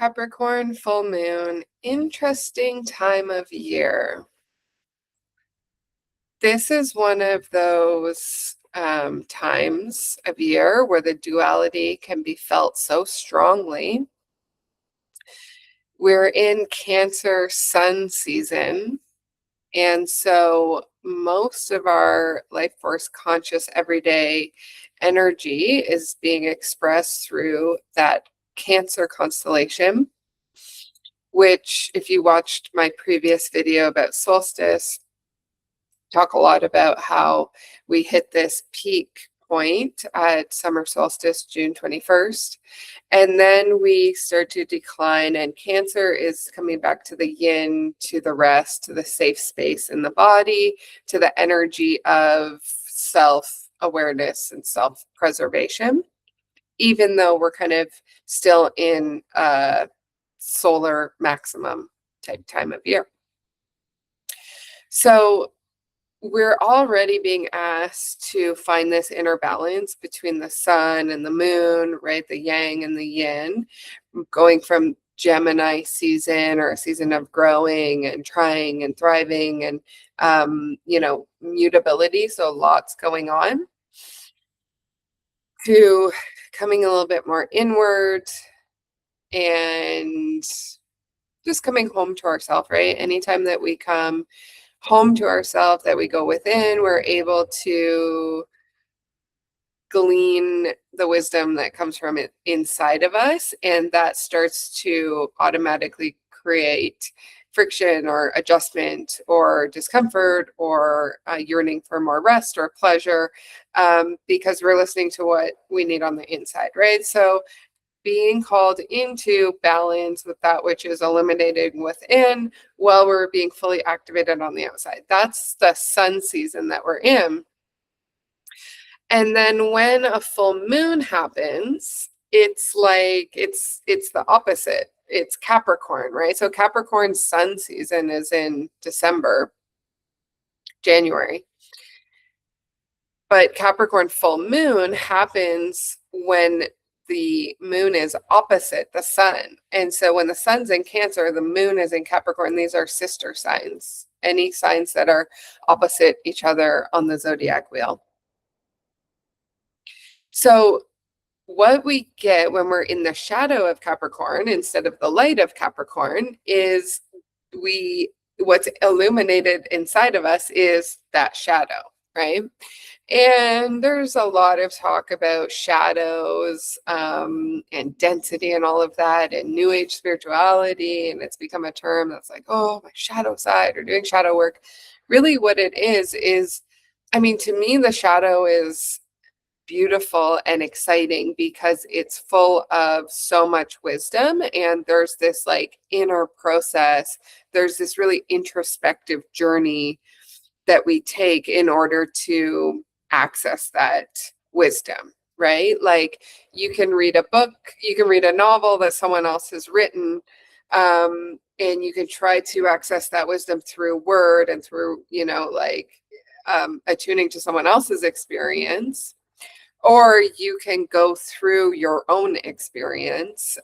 Capricorn full moon, interesting time of year. This is one of those times of year where the duality can be felt so strongly. We're in Cancer sun season, and so most of our life force conscious everyday energy is being expressed through that Cancer constellation, which, if you watched my previous video about solstice, talk a lot about how we hit this peak point at summer solstice, June 21st. And then we start to decline, and Cancer is coming back to the yin, to the rest, to the safe space in the body, to the energy of self-awareness and self-preservation, even though we're kind of still in a solar maximum type time of year. So we're already being asked to find this inner balance between the sun and the moon, right? The yang and the yin, going from Gemini season, or a season of growing and trying and thriving and, mutability. So lots going on, to coming a little bit more inward and just coming home to ourselves, right? Anytime that we come home to ourselves, that we go within, we're able to glean the wisdom that comes from it inside of us, and that starts to automatically create friction or adjustment or discomfort or yearning for more rest or pleasure, because we're listening to what we need on the inside, right? So being called into balance with that which is eliminated within, while we're being fully activated on the outside. That's the sun season that we're in. And then when a full moon happens, it's like it's the opposite. It's Capricorn, right? So Capricorn sun season is in December, January. But Capricorn full moon happens when the moon is opposite the sun. And so when the sun's in Cancer, the moon is in Capricorn. These are sister signs, any signs that are opposite each other on the zodiac wheel. So what we get when we're in the shadow of Capricorn instead of the light of Capricorn is what's illuminated inside of us is that shadow, right? And there's a lot of talk about shadows and density and all of that, and New Age spirituality. And it's become a term that's like, oh, my shadow side, or doing shadow work. Really what it is, I mean, to me, the shadow is beautiful and exciting because it's full of so much wisdom, and there's this like inner process. There's this really introspective journey that we take in order to access that wisdom, right? Like, you can read a book, you can read a novel that someone else has written, and you can try to access that wisdom through word and through, attuning to someone else's experience. Or you can go through your own experience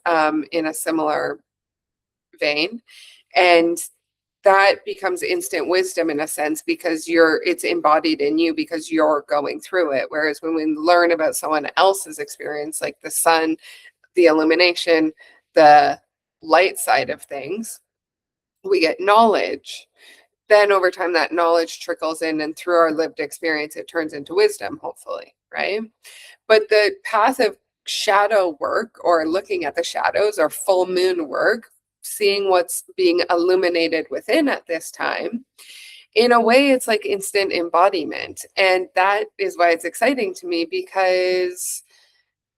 in a similar vein, and that becomes instant wisdom in a sense, because it's embodied in you because you're going through it. Whereas when we learn about someone else's experience, like the sun, the illumination, the light side of things, we get knowledge. Then over time, that knowledge trickles in, and through our lived experience, it turns into wisdom, hopefully, right? But the path of shadow work, or looking at the shadows, or full moon work, seeing what's being illuminated within at this time, in a way, it's like instant embodiment. And that is why it's exciting to me, because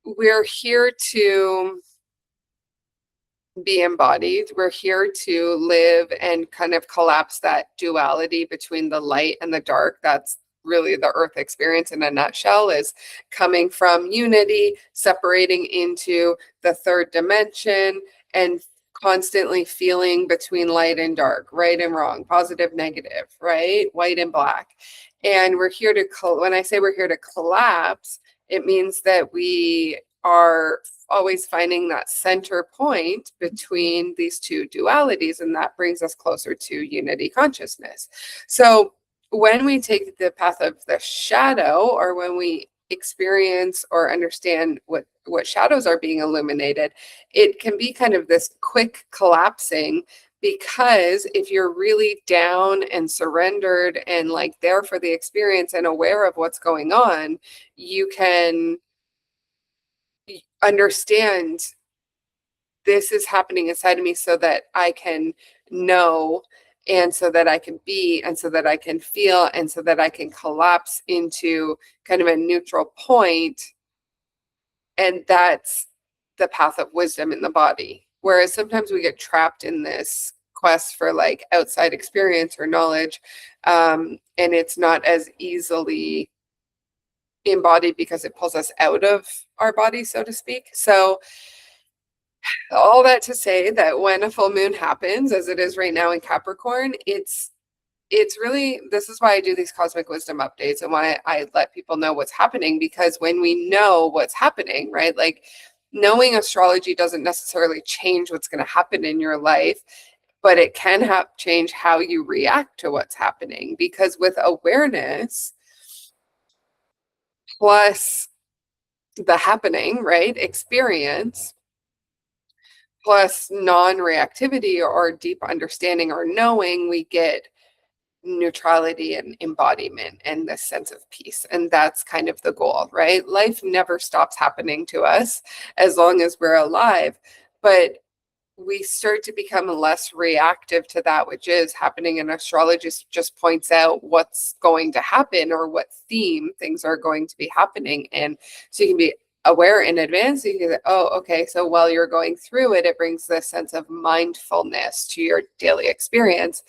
we're here to be embodied. We're here to live and kind of collapse that duality between the light and the dark. That's really the earth experience in a nutshell, is coming from unity, separating into the third dimension, and constantly feeling between light and dark, right and wrong, positive, negative, right? White and black. And we're here to, when I say we're here to collapse, it means that we are always finding that center point between these two dualities, and that brings us closer to unity consciousness. So when we take the path of the shadow, or when we experience or understand what shadows are being illuminated, it can be kind of this quick collapsing, because if you're really down and surrendered and like there for the experience and aware of what's going on, you can understand this is happening inside of me so that I can know, and so that I can be, and so that I can feel, and so that I can collapse into kind of a neutral point. And that's the path of wisdom in the body. Whereas sometimes we get trapped in this quest for like outside experience or knowledge, and it's not as easily embodied because it pulls us out of our body, so to speak. So all that to say that when a full moon happens, as it is right now in Capricorn, it's really, this is why I do these cosmic wisdom updates and why I let people know what's happening, because when we know what's happening, right? Like knowing astrology doesn't necessarily change what's going to happen in your life, but it can change how you react to what's happening, because with awareness plus the happening, right? Experience plus non-reactivity or deep understanding or knowing, we get neutrality and embodiment and this sense of peace. And that's kind of the goal, right? Life never stops happening to us as long as we're alive, but we start to become less reactive to that which is happening. And astrology just points out what's going to happen or what theme things are going to be happening. And so you can be aware in advance. You can say, oh, okay, so while you're going through it, it brings this sense of mindfulness to your daily experience.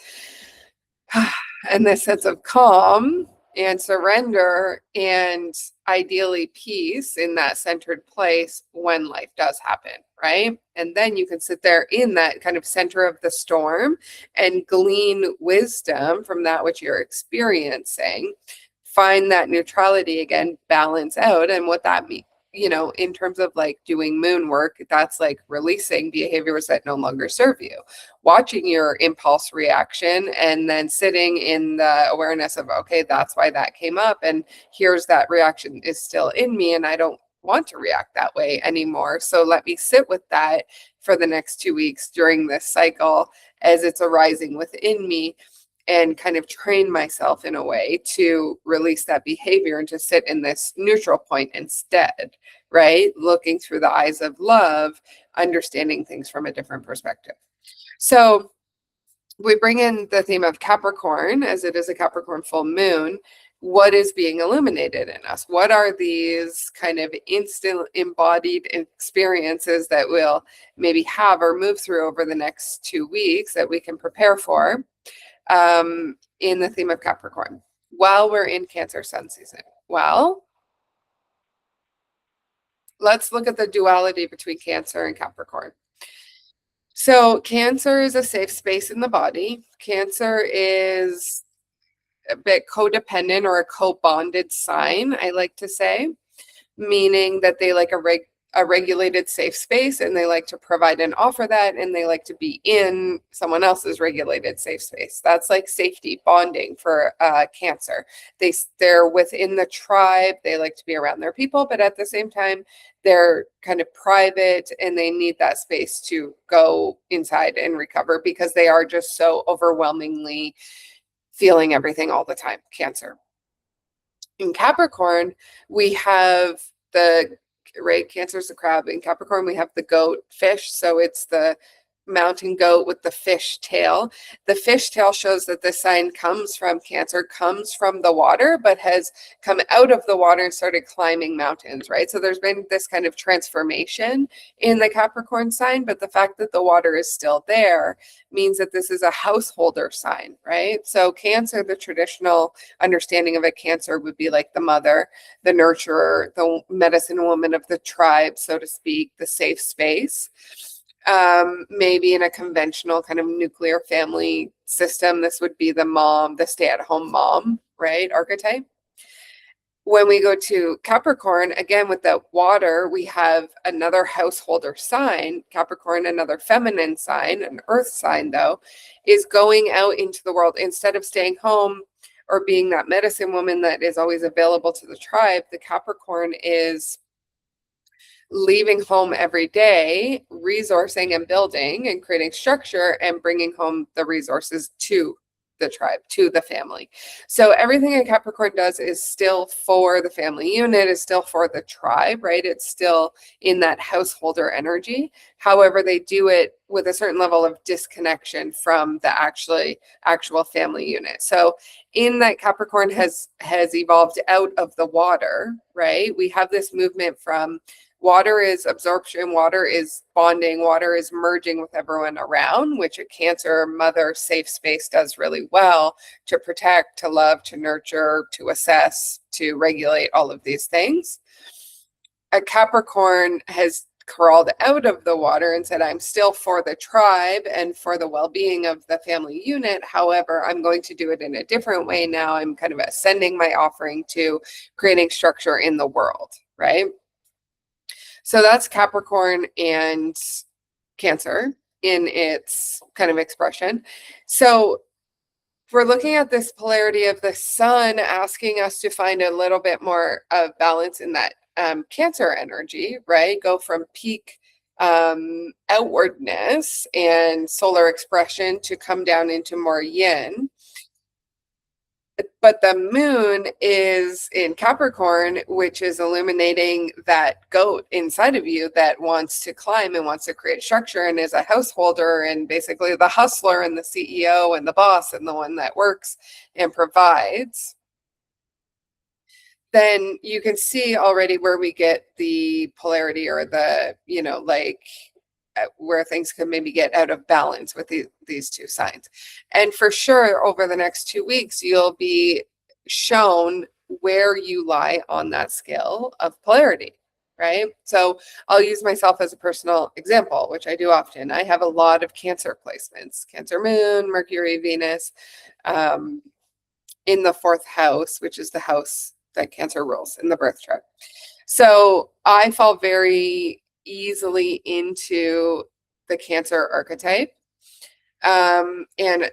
And this sense of calm and surrender and ideally peace in that centered place when life does happen, right? And then you can sit there in that kind of center of the storm and glean wisdom from that which you're experiencing, find that neutrality again, balance out. And what that means, you know, in terms of like doing moon work, that's like releasing behaviors that no longer serve you, watching your impulse reaction, and then sitting in the awareness of, okay, that's why that came up. And here's that reaction is still in me, and I don't want to react that way anymore. So let me sit with that for the next 2 weeks during this cycle as it's arising within me, and kind of train myself in a way to release that behavior and to sit in this neutral point instead, right? Looking through the eyes of love, understanding things from a different perspective. So we bring in the theme of Capricorn, as it is a Capricorn full moon. What is being illuminated in us? What are these kind of instant embodied experiences that we'll maybe have or move through over the next 2 weeks that we can prepare for? In the theme of Capricorn while we're in Cancer sun season? Well, let's look at the duality between Cancer and Capricorn. So Cancer is a safe space in the body. Cancer is a bit codependent or a co-bonded sign, I like to say, meaning that they like a regulated safe space, and they like to provide and offer that, and they like to be in someone else's regulated safe space. That's like safety bonding for Cancer. They're within the tribe. They like to be around their people, but at the same time, they're kind of private, and they need that space to go inside and recover, because they are just so overwhelmingly feeling everything all the time. Cancer. In Capricorn, we have the, right, Cancer is the crab. In Capricorn, we have the goat fish. So it's the mountain goat with the fish tail. The fish tail shows that the sign comes from Cancer, comes from the water, but has come out of the water and started climbing mountains, right? So there's been this kind of transformation in the Capricorn sign, but the fact that the water is still there means that this is a householder sign, right? So Cancer, the traditional understanding of a Cancer would be like the mother, the nurturer, the medicine woman of the tribe, so to speak, the safe space. Maybe in a conventional kind of nuclear family system, this would be the mom, the stay-at-home mom, right, archetype. When we go to Capricorn, again, with the water, we have another householder sign. Capricorn, another feminine sign, an earth sign, though, is going out into the world. Instead of staying home or being that medicine woman that is always available to the tribe, the Capricorn is leaving home every day, resourcing and building and creating structure and bringing home the resources to the tribe, to the family. So everything a Capricorn does is still for the family unit, is still for the tribe, right? It's still in that householder energy. However, they do it with a certain level of disconnection from the actual family unit. So in that Capricorn has evolved out of the water, right? We have this movement from water is absorption, water is bonding, water is merging with everyone around, which a Cancer mother safe space does really well to protect, to love, to nurture, to assess, to regulate all of these things. A Capricorn has crawled out of the water and said, I'm still for the tribe and for the well-being of the family unit. However, I'm going to do it in a different way now. I'm kind of ascending my offering to creating structure in the world, right? So that's Capricorn and Cancer in its kind of expression. So we're looking at this polarity of the sun asking us to find a little bit more of balance in that Cancer energy, right? Go from peak outwardness and solar expression to come down into more yin. But the moon is in Capricorn, which is illuminating that goat inside of you that wants to climb and wants to create structure and is a householder and basically the hustler and the CEO and the boss and the one that works and provides. Then you can see already where we get the polarity or the, where things could maybe get out of balance with these two signs. And for sure, over the next 2 weeks, you'll be shown where you lie on that scale of polarity, right? So I'll use myself as a personal example, which I do often. I have a lot of Cancer placements, Cancer moon, Mercury, Venus, in the fourth house, which is the house that Cancer rules in the birth chart. So I fall very easily into the Cancer archetype, and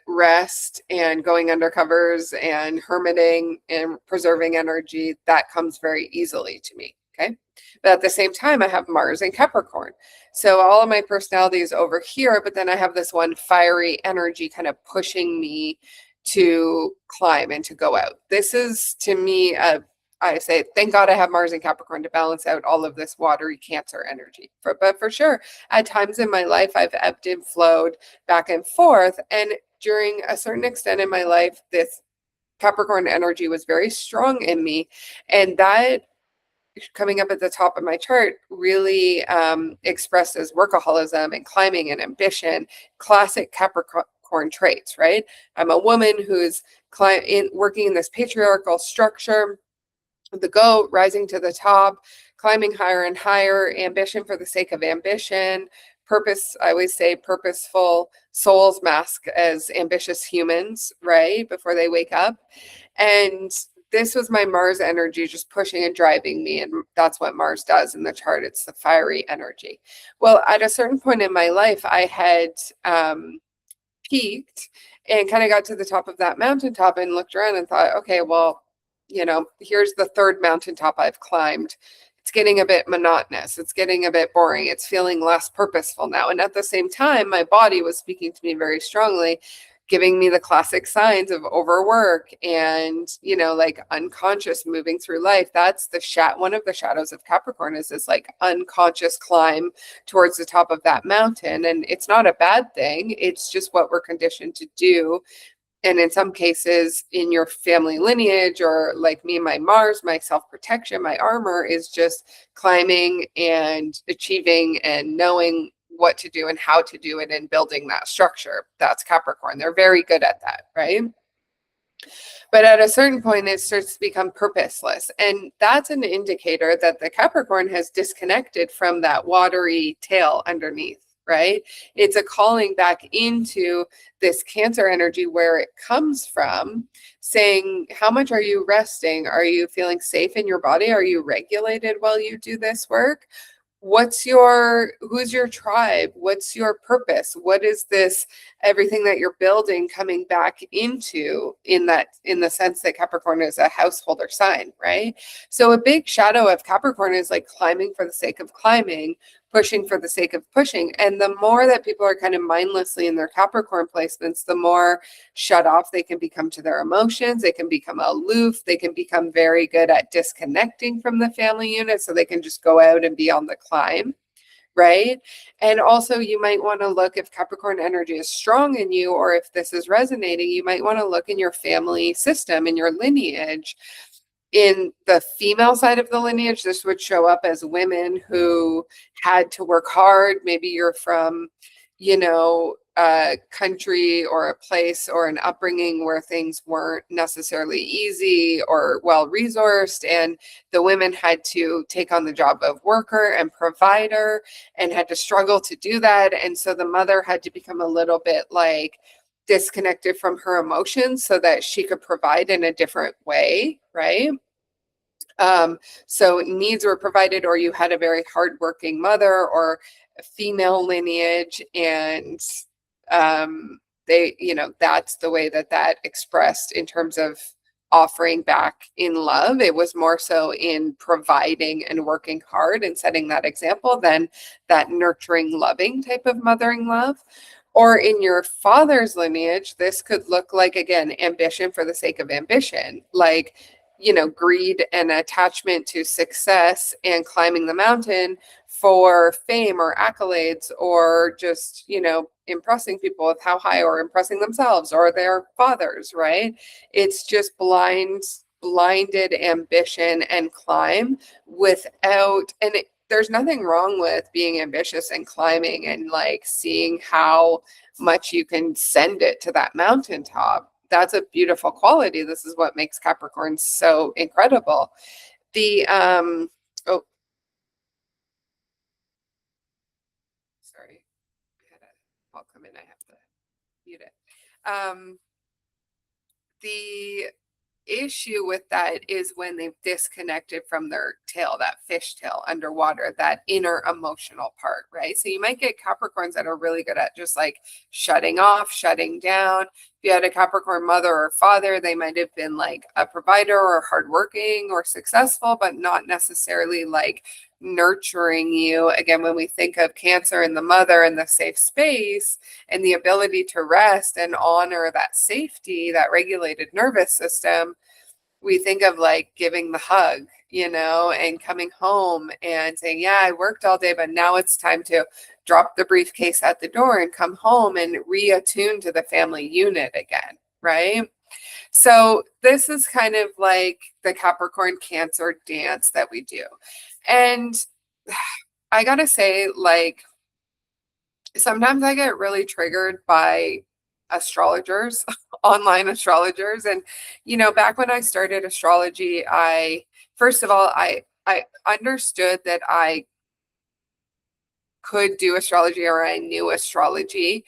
rest and going under covers and hermiting and preserving energy. That comes very easily to me. Okay. But at the same time, I have Mars in Capricorn. So all of my personality is over here, but then I have this one fiery energy kind of pushing me to climb and to go out. This is to me I say, thank God I have Mars and Capricorn to balance out all of this watery Cancer energy. But for sure, at times in my life, I've ebbed and flowed back and forth. And during a certain extent in my life, this Capricorn energy was very strong in me. And that coming up at the top of my chart really expresses workaholism and climbing and ambition, classic Capricorn traits, right? I'm a woman who's working in this patriarchal structure, the goat rising to the top, climbing higher and higher, ambition for the sake of ambition, purpose. I always say purposeful souls mask as ambitious humans, right? Before they wake up. And this was my Mars energy just pushing and driving me. And that's what Mars does in the chart. It's the fiery energy. Well, at a certain point in my life, I had peaked and kind of got to the top of that mountaintop and looked around and thought, okay, well, here's the third mountaintop I've climbed. It's getting a bit monotonous. It's getting a bit boring. It's feeling less purposeful now. And at the same time, my body was speaking to me very strongly, giving me the classic signs of overwork and, like unconscious moving through life. That's one of the shadows of Capricorn is this like unconscious climb towards the top of that mountain. And it's not a bad thing. It's just what we're conditioned to do. And in some cases in your family lineage, or like me, my Mars, my self-protection, my armor is just climbing and achieving and knowing what to do and how to do it and building that structure. That's Capricorn. They're very good at that, right? But at a certain point, it starts to become purposeless. And that's an indicator that the Capricorn has disconnected from that watery tail underneath, right? It's a calling back into this Cancer energy where it comes from, saying, how much are you resting? Are you feeling safe in your body? Are you regulated while you do this work? Who's your tribe? What's your purpose? What is this, everything that you're building coming back into, in the sense that Capricorn is a householder sign, right? So a big shadow of Capricorn is like climbing for the sake of climbing, pushing for the sake of pushing. And the more that people are kind of mindlessly in their Capricorn placements, the more shut off they can become to their emotions. They can become aloof. They can become very good at disconnecting from the family unit, so they can just go out and be on the climb, right? And also, you might want to look, if Capricorn energy is strong in you, or if this is resonating, you might want to look in your family system, in your lineage. In the female side of the lineage, this would show up as women who had to work hard. Maybe you're from, a country or a place or an upbringing where things weren't necessarily easy or well resourced, and the women had to take on the job of worker and provider and had to struggle to do that. And so the mother had to become a little bit like disconnected from her emotions so that she could provide in a different way, right? So needs were provided, or you had a very hardworking mother or a female lineage, and they, that's the way that expressed in terms of offering back in love. It was more so in providing and working hard and setting that example than that nurturing, loving type of mothering love. Or in your father's lineage, this could look like, again, ambition for the sake of ambition, like, greed and attachment to success and climbing the mountain for fame or accolades, or just, impressing people with how high, or impressing themselves or their fathers, right? It's just blinded ambition and climb without, and there's nothing wrong with being ambitious and climbing and like seeing how much you can send it to that mountaintop. That's a beautiful quality. This is what makes Capricorn so incredible. The oh, sorry, I had a call come in. I have to mute it. The issue with that is when they've disconnected from their tail, that fish tail underwater, that inner emotional part, right? So you might get Capricorns that are really good at just like shutting off, shutting down. If you had a Capricorn mother or father, they might have been like a provider or hardworking or successful, but not necessarily like nurturing you. Again, when we think of Cancer and the mother and the safe space and the ability to rest and honor that safety, that regulated nervous system, we think of like giving the hug, and coming home and saying, yeah, I worked all day, but now it's time to drop the briefcase at the door and come home and reattune to the family unit again, right? So this is kind of like the Capricorn Cancer dance that we do. And I gotta say, like, sometimes I get really triggered by astrologers, online astrologers. And, back when I started astrology, first of all, I understood that I could do astrology, or I knew astrology,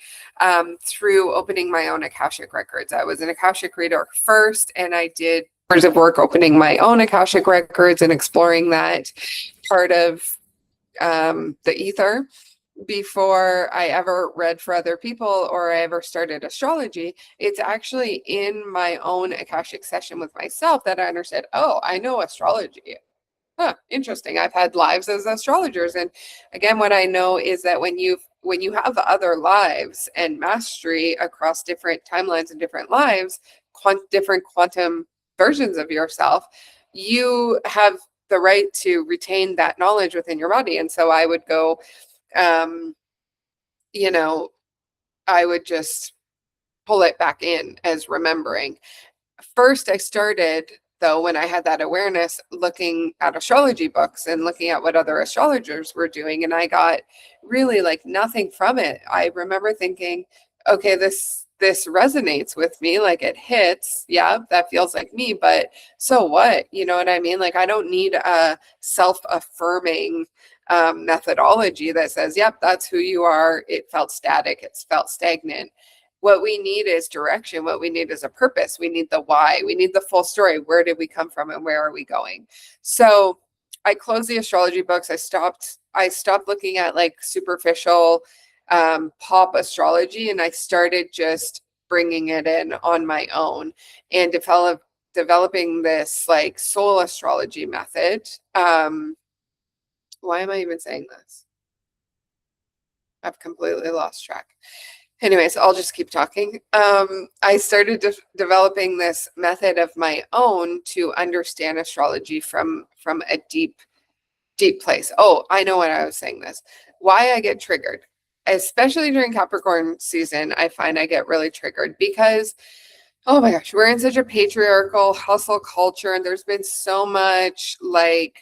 through opening my own Akashic records. I was an Akashic reader first, and I did years of work opening my own Akashic records and exploring that part of the ether before I ever read for other people or I ever started astrology. It's actually in my own Akashic session with myself that I understood, oh, I know astrology. Huh, interesting. I've had lives as astrologers. And again, what I know is that when you have other lives and mastery across different timelines and different lives, different quantum versions of yourself, you have the right to retain that knowledge within your body. And so I would go, I would just pull it back in as remembering. First, I started, though, when I had that awareness, looking at astrology books and looking at what other astrologers were doing, and I got really like nothing from it. I remember thinking, okay, this resonates with me, like it hits. Yeah, that feels like me, but so what? You know what I mean? Like, I don't need a self-affirming methodology that says, yep, that's who you are. It felt static. It's felt stagnant. What we need is direction. What we need is a purpose. We need the why. We need the full story. Where did we come from and where are we going? So I closed the astrology books. I stopped looking at like superficial pop astrology, and I started just bringing it in on my own and developing this like soul astrology method. Why am I even saying this? I've completely lost track. Anyways, I'll just keep talking. I started developing this method of my own to understand astrology from a deep place. Oh, I know what I was saying this. Why I get triggered, especially during Capricorn season, I find I get really triggered because, oh my gosh, we're in such a patriarchal hustle culture, and there's been so much like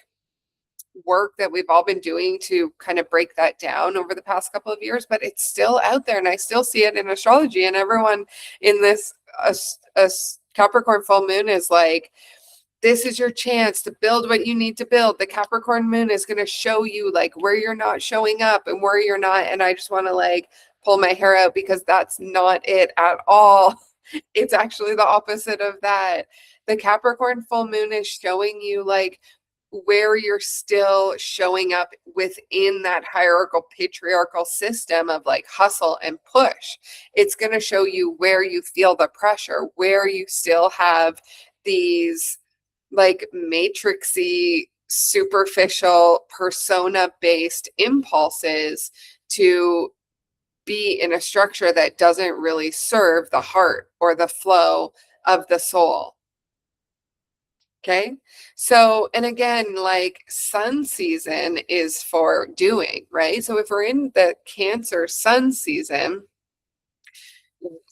work that we've all been doing to kind of break that down over the past couple of years, but it's still out there, and I still see it in astrology. And everyone in this Capricorn full moon is like, this is your chance to build what you need to build. The Capricorn moon is going to show you like where you're not showing up and where you're not. And I just want to like pull my hair out because that's not it at all. It's actually the opposite of that. The Capricorn full moon is showing you like where you're still showing up within that hierarchical patriarchal system of like hustle and push. It's going to show you where you feel the pressure, where you still have these like matrixy, superficial, persona-based impulses to be in a structure that doesn't really serve the heart or the flow of the soul. Okay. So, and again, like sun season is for doing, right? So if we're in the Cancer sun season,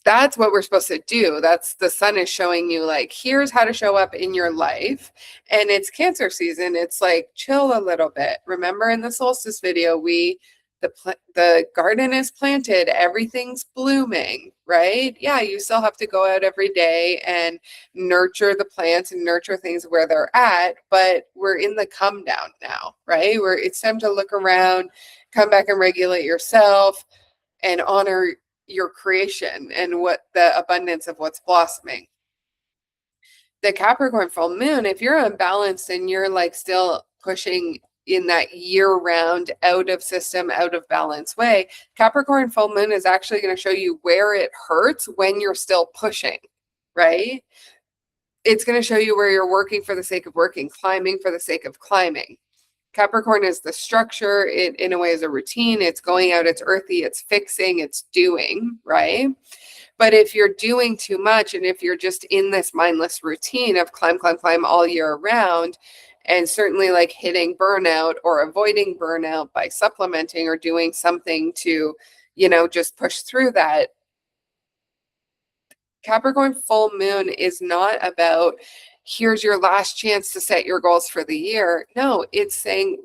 that's what we're supposed to do. That's the sun is showing you like, here's how to show up in your life. And it's Cancer season. It's like, chill a little bit. Remember in the solstice video, the garden is planted, everything's blooming, right? Yeah, you still have to go out every day and nurture the plants and nurture things where they're at, but we're in the come down now, right? It's time to look around, come back and regulate yourself and honor your creation and what the abundance of what's blossoming. The Capricorn full moon, if you're unbalanced and you're like still pushing in that year-round out of system, out of balance way, Capricorn full moon is actually going to show you where it hurts when you're still pushing, right? It's going to show you where you're working for the sake of working, climbing for the sake of climbing. Capricorn is the structure. It, in a way, is a routine. It's going out, it's earthy, it's fixing, it's doing, right? But if you're doing too much and if you're just in this mindless routine of climb, climb, climb all year round, and certainly like hitting burnout or avoiding burnout by supplementing or doing something to, just push through that, Capricorn full moon is not about here's your last chance to set your goals for the year. No, it's saying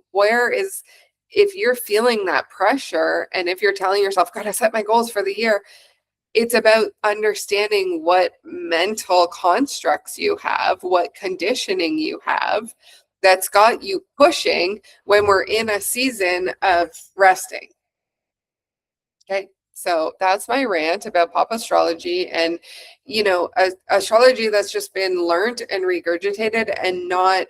if you're feeling that pressure and if you're telling yourself, gotta set my goals for the year, it's about understanding what mental constructs you have, what conditioning you have that's got you pushing when we're in a season of resting. Okay. So that's my rant about pop astrology and, astrology that's just been learned and regurgitated and not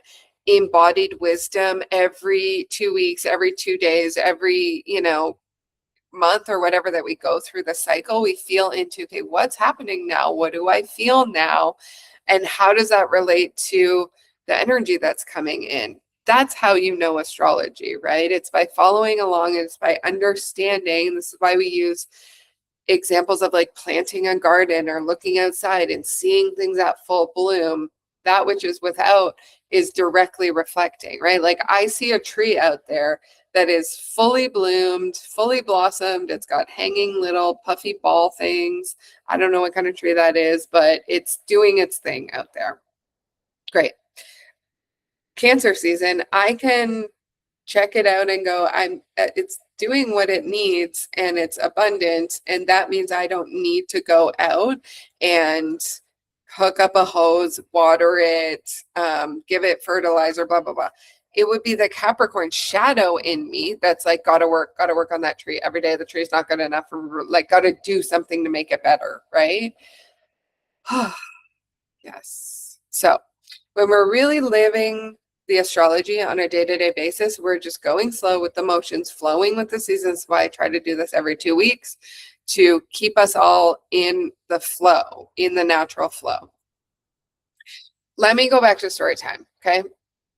embodied wisdom every 2 weeks, every 2 days, every, month or whatever that we go through the cycle. We feel into, okay, what's happening now? What do I feel now? And how does that relate to the energy that's coming in? That's how you know astrology, right? It's by following along, it's by understanding. This is why we use examples of like planting a garden or looking outside and seeing things at full bloom. That which is without is directly reflecting, right? Like I see a tree out there that is fully bloomed, fully blossomed. It's got hanging little puffy ball things. I don't know what kind of tree that is, but it's doing its thing out there. Great. Cancer season, I can check it out and go, it's doing what it needs and it's abundant. And that means I don't need to go out and hook up a hose, water it, give it fertilizer, blah, blah, blah. it would be the Capricorn shadow in me that's like, gotta work on that tree every day. The tree's not good enough, like, gotta do something to make it better, right? Yes. So when we're really living the astrology on a day-to-day basis, we're just going slow with the motions, flowing with the seasons. Why I try to do this every 2 weeks to keep us all in the flow, in the natural flow. Let me go back to story time. Okay.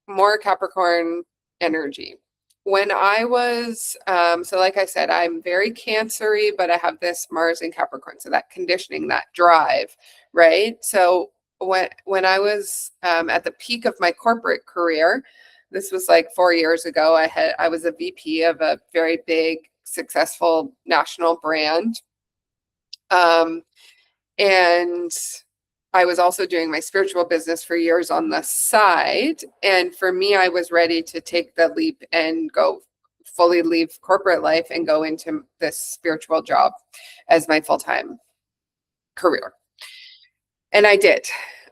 More Capricorn energy. When I was, so like I said, I'm very Cancer-y, but I have this Mars in Capricorn. So that conditioning, that drive, right? So when I was at the peak of my corporate career, this was like 4 years ago, I was a VP of a very big, successful national brand. And I was also doing my spiritual business for years on the side. And for me, I was ready to take the leap and go fully leave corporate life and go into this spiritual job as my full-time career. And I did.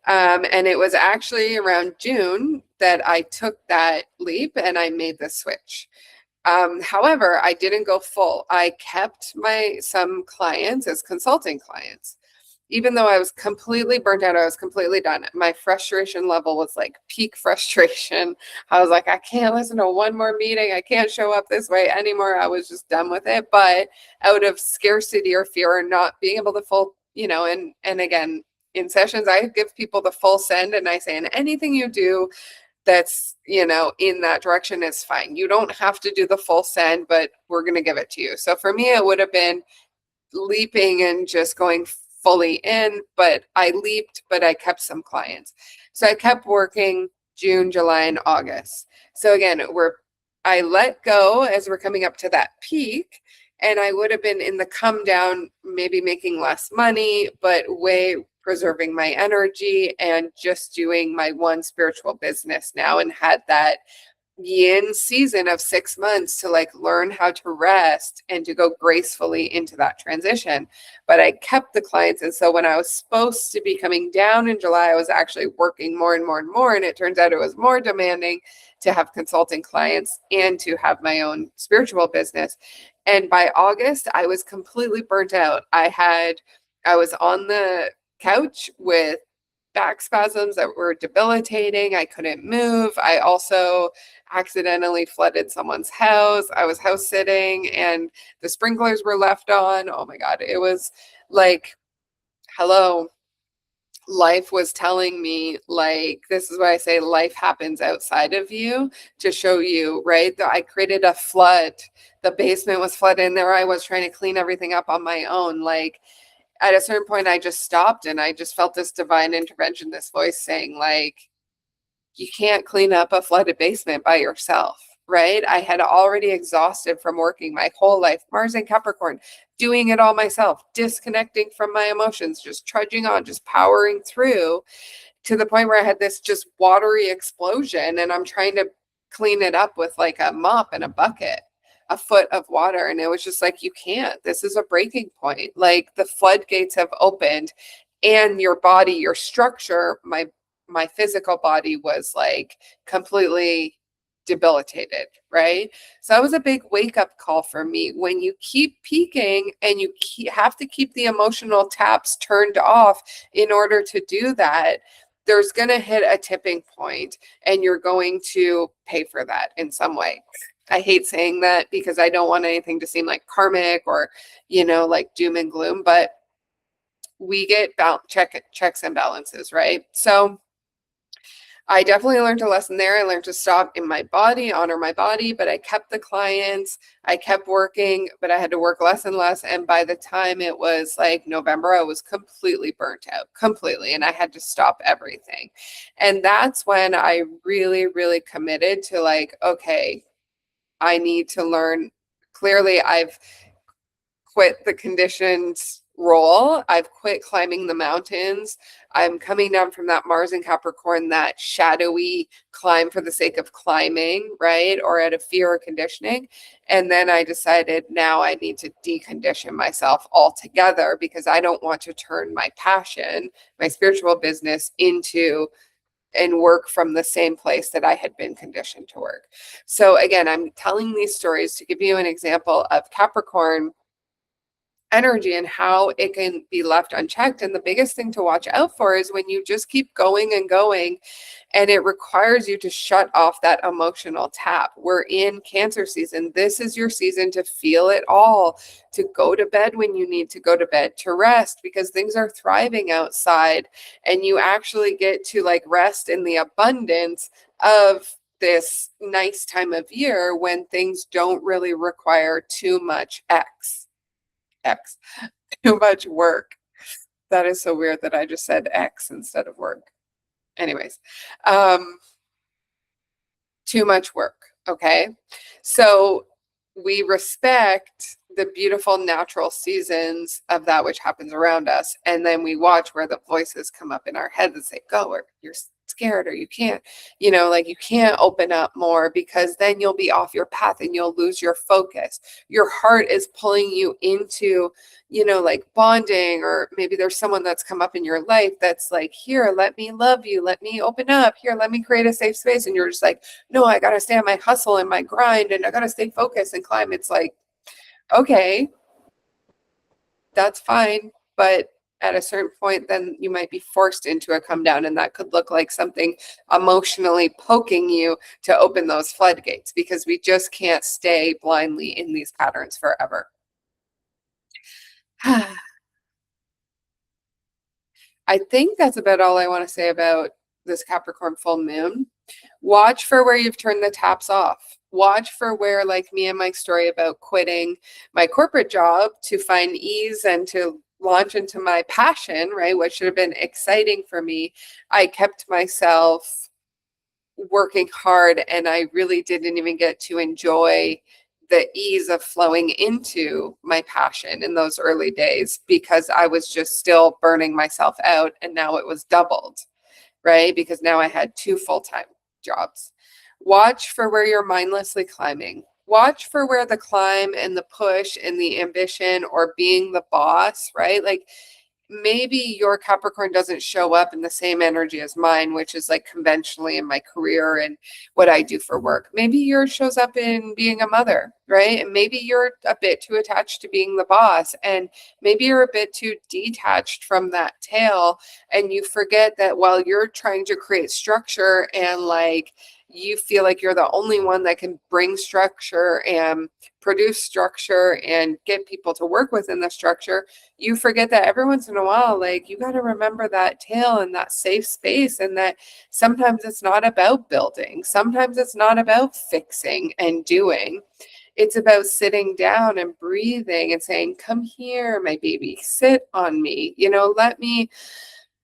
And it was actually around June that I took that leap and I made the switch. However, I didn't go full. I kept some clients as consulting clients. Even though I was completely burnt out, I was completely done. My frustration level was like peak frustration. I was like, I can't listen to one more meeting. I can't show up this way anymore. I was just done with it. But out of scarcity or fear or not being able to full, and again, in sessions, I give people the full send and I say, and anything you do that's, in that direction is fine. You don't have to do the full send, but we're going to give it to you. So for me, it would have been leaping and just going fully in, but I leaped, but I kept some clients. So I kept working June, July, and August. So again, I let go as we're coming up to that peak, and I would have been in the come down, maybe making less money, but way preserving my energy and just doing my one spiritual business now, and had that yin season of 6 months to like learn how to rest and to go gracefully into that transition. But I kept the clients. And so when I was supposed to be coming down in July, I was actually working more and more and more. And it turns out it was more demanding to have consulting clients and to have my own spiritual business. And by August, I was completely burnt out. I was on the couch with back spasms that were debilitating. I couldn't move. I also accidentally flooded someone's house. I was house sitting and the sprinklers were left on. Oh my God. It was like, hello. Life was telling me, like, this is why I say life happens outside of you to show you, right? I created a flood. The basement was flooded and there I was trying to clean everything up on my own. Like, at a certain point, I just stopped and I just felt this divine intervention, this voice saying, like, you can't clean up a flooded basement by yourself, right? I had already exhausted from working my whole life, Mars and Capricorn, doing it all myself, disconnecting from my emotions, just trudging on, just powering through, to the point where I had this just watery explosion and I'm trying to clean it up with like a mop and a bucket, a foot of water. And it was just like, you can't. This is a breaking point. Like, the floodgates have opened and your body, your structure, my physical body was like completely debilitated, right? So that was a big wake up call for me. When you keep peaking and you have to keep the emotional taps turned off in order to do that, there's going to hit a tipping point and you're going to pay for that in some way. I hate saying that because I don't want anything to seem like karmic or, like doom and gloom, but we get checks and balances, right? So I definitely learned a lesson there. I learned to stop in my body, honor my body, but I kept the clients. I kept working, but I had to work less and less. And by the time it was like November, I was completely burnt out, completely. And I had to stop everything. And that's when I really, really committed to like, okay, I need to learn. Clearly, I've quit the conditioned role. I've quit climbing the mountains. I'm coming down from that Mars and Capricorn, that shadowy climb for the sake of climbing, right? Or out of fear or conditioning. And then I decided now I need to decondition myself altogether because I don't want to turn my passion, my spiritual business into and work from the same place that I had been conditioned to work. So again, I'm telling these stories to give you an example of Capricorn energy and how it can be left unchecked. And the biggest thing to watch out for is when you just keep going and going, and it requires you to shut off that emotional tap. We're in Cancer season. This is your season to feel it all, to go to bed when you need to go to bed, to rest because things are thriving outside, and you actually get to like rest in the abundance of this nice time of year when things don't really require too much X, too much work. That is so weird that I just said X instead of work. Anyways, um, too much work. Okay. So we respect the beautiful natural seasons of that which happens around us. And then we watch where the voices come up in our head and say, go, or you're scared, or you can't, like you can't open up more because then you'll be off your path and you'll lose your focus. Your heart is pulling you into, like bonding, or maybe there's someone that's come up in your life that's like, here, let me love you. Let me open up here. Let me create a safe space. And you're just like, no, I got to stay on my hustle and my grind, and I got to stay focused and climb. It's like, okay, that's fine. But at a certain point, then you might be forced into a come down, and that could look like something emotionally poking you to open those floodgates, because we just can't stay blindly in these patterns forever. I think that's about all I want to say about this Capricorn full moon. Watch for where you've turned the taps off. Watch for where, like me and my story about quitting my corporate job to find ease and to launch into my passion, right? What should have been exciting for me. I kept myself working hard, and I really didn't even get to enjoy the ease of flowing into my passion in those early days because I was just still burning myself out, and now it was doubled, right? Because now I had 2 full-time jobs. Watch for where you're mindlessly climbing. Watch for where the climb and the push and the ambition or being the boss, right? Like maybe your Capricorn doesn't show up in the same energy as mine, which is like conventionally in my career and what I do for work. Maybe yours shows up in being a mother, right? And maybe you're a bit too attached to being the boss, and maybe you're a bit too detached from that tail, and you forget that while you're trying to create structure and like you feel like you're the only one that can bring structure and produce structure and get people to work within the structure, you forget that every once in a while, like you got to remember that tail and that safe space, and that sometimes it's not about building. Sometimes it's not about fixing and doing. It's about sitting down and breathing and saying, come here, my baby, sit on me, let me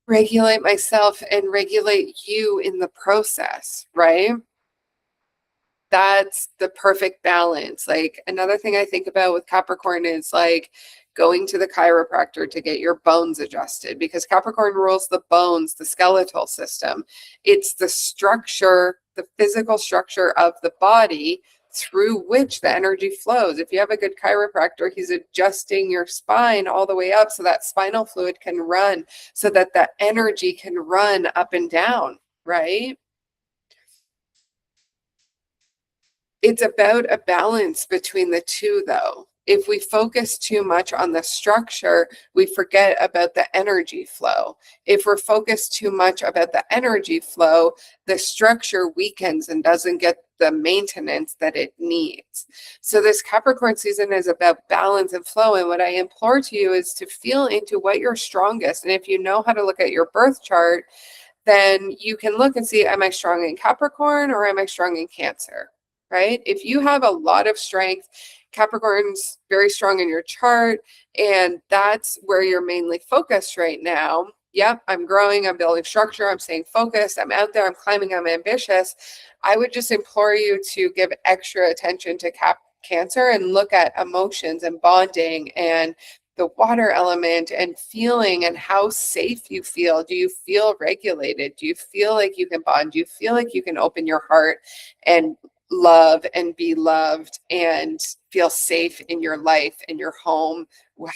regulate myself and regulate you in the process, right? That's the perfect balance. Like another thing I think about with Capricorn is like going to the chiropractor to get your bones adjusted, because Capricorn rules the bones, the skeletal system. It's the structure, the physical structure of the body through which the energy flows. If you have a good chiropractor, he's adjusting your spine all the way up so that spinal fluid can run, so that the energy can run up and down, right? It's about a balance between the two, though. If we focus too much on the structure, we forget about the energy flow. If we're focused too much about the energy flow, the structure weakens and doesn't get the maintenance that it needs. So this Capricorn season is about balance and flow. And what I implore to you is to feel into what you're strongest. And if you know how to look at your birth chart, then you can look and see, am I strong in Capricorn or am I strong in Cancer? Right? If you have a lot of strength, Capricorn's very strong in your chart, and that's where you're mainly focused right now. Yep, I'm growing, I'm building structure, I'm staying focused, I'm out there, I'm climbing, I'm ambitious. I would just implore you to give extra attention to Cancer and look at emotions and bonding and the water element and feeling and how safe you feel. Do you feel regulated? Do you feel like you can bond? Do you feel like you can open your heart and love and be loved and feel safe in your life, in your home?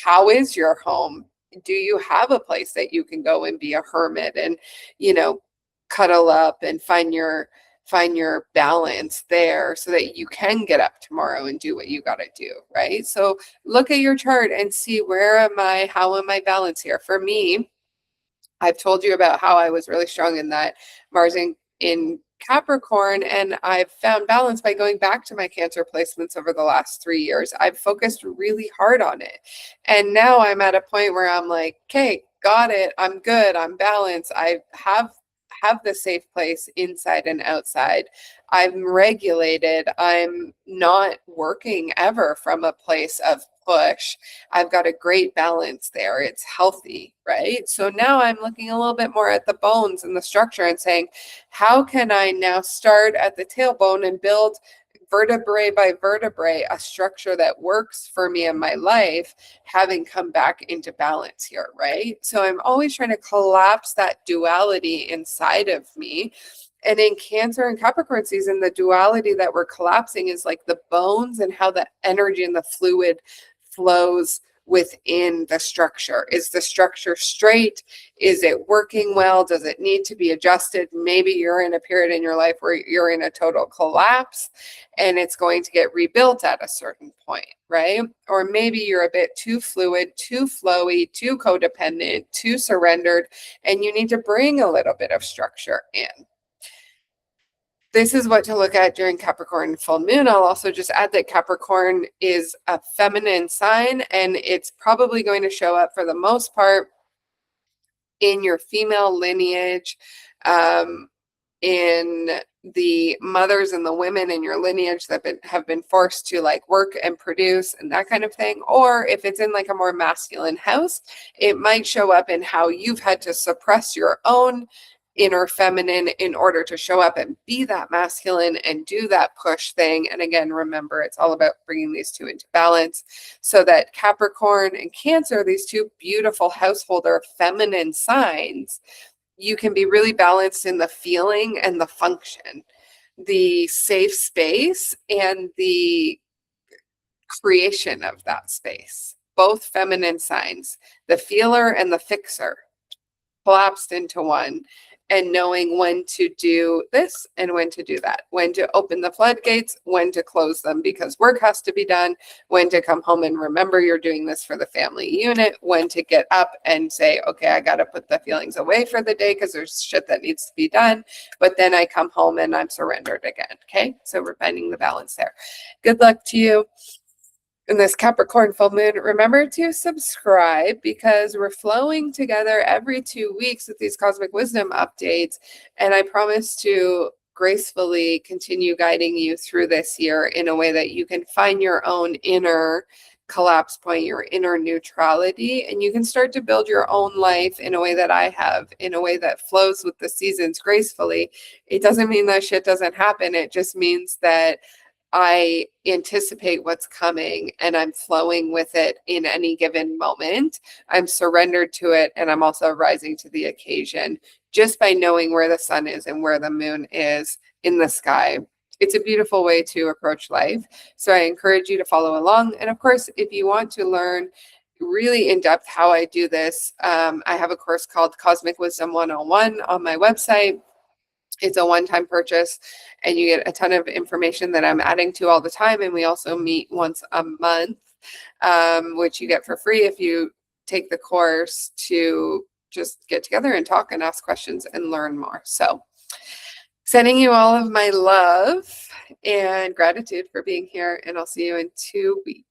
How is your home? Do you have a place that you can go and be a hermit and, cuddle up and find your balance there so that you can get up tomorrow and do what you got to do, right? So look at your chart and see, where am I? How am I balanced here? For me, I've told you about how I was really strong in that Mars in Capricorn, and I've found balance by going back to my Cancer placements over the last 3 years. I've focused really hard on it. And now I'm at a point where I'm like, okay, got it. I'm good. I'm balanced. I have the safe place inside and outside. I'm regulated. I'm not working ever from a place of push. I've got a great balance there. It's healthy, right? So now I'm looking a little bit more at the bones and the structure and saying, how can I now start at the tailbone and build vertebrae by vertebrae a structure that works for me in my life, having come back into balance here, right? So I'm always trying to collapse that duality inside of me. And in Cancer and Capricorn season, the duality that we're collapsing is like the bones and how the energy and the fluid flows within the structure. Is the structure straight? Is it working well? Does it need to be adjusted? Maybe you're in a period in your life where you're in a total collapse and it's going to get rebuilt at a certain point, right? Or maybe you're a bit too fluid, too flowy, too codependent, too surrendered, and you need to bring a little bit of structure in. This is what to look at during Capricorn full moon. I'll also just add that Capricorn is a feminine sign, and it's probably going to show up for the most part in your female lineage, in the mothers and the women in your lineage that have been forced to like work and produce and that kind of thing. Or if it's in like a more masculine house, it might show up in how you've had to suppress your own inner feminine in order to show up and be that masculine and do that push thing. And again, remember, it's all about bringing these two into balance so that Capricorn and Cancer, these two beautiful householder feminine signs, you can be really balanced in the feeling and the function, the safe space and the creation of that space. Both feminine signs, the feeler and the fixer, collapsed into one, and knowing when to do this and when to do that, when to open the floodgates, when to close them because work has to be done, when to come home and remember you're doing this for the family unit, when to get up and say, okay, I got to put the feelings away for the day because there's shit that needs to be done, but then I come home and I'm surrendered again. Okay, so we're finding the balance there. Good luck to you in this Capricorn full moon. Remember to subscribe because we're flowing together every 2 weeks with these cosmic wisdom updates. And I promise to gracefully continue guiding you through this year in a way that you can find your own inner collapse point, your inner neutrality, and you can start to build your own life in a way that I have, in a way that flows with the seasons gracefully. It doesn't mean that shit doesn't happen. It just means that I anticipate what's coming and I'm flowing with it in any given moment. I'm surrendered to it, and I'm also rising to the occasion just by knowing where the sun is and where the moon is in the sky. It's a beautiful way to approach life. So I encourage you to follow along. And of course, if you want to learn really in depth how I do this, I have a course called Cosmic Wisdom 101 on my website. It's a one-time purchase and you get a ton of information that I'm adding to all the time. And we also meet once a month, which you get for free if you take the course, to just get together and talk and ask questions and learn more. So sending you all of my love and gratitude for being here, and I'll see you in 2 weeks.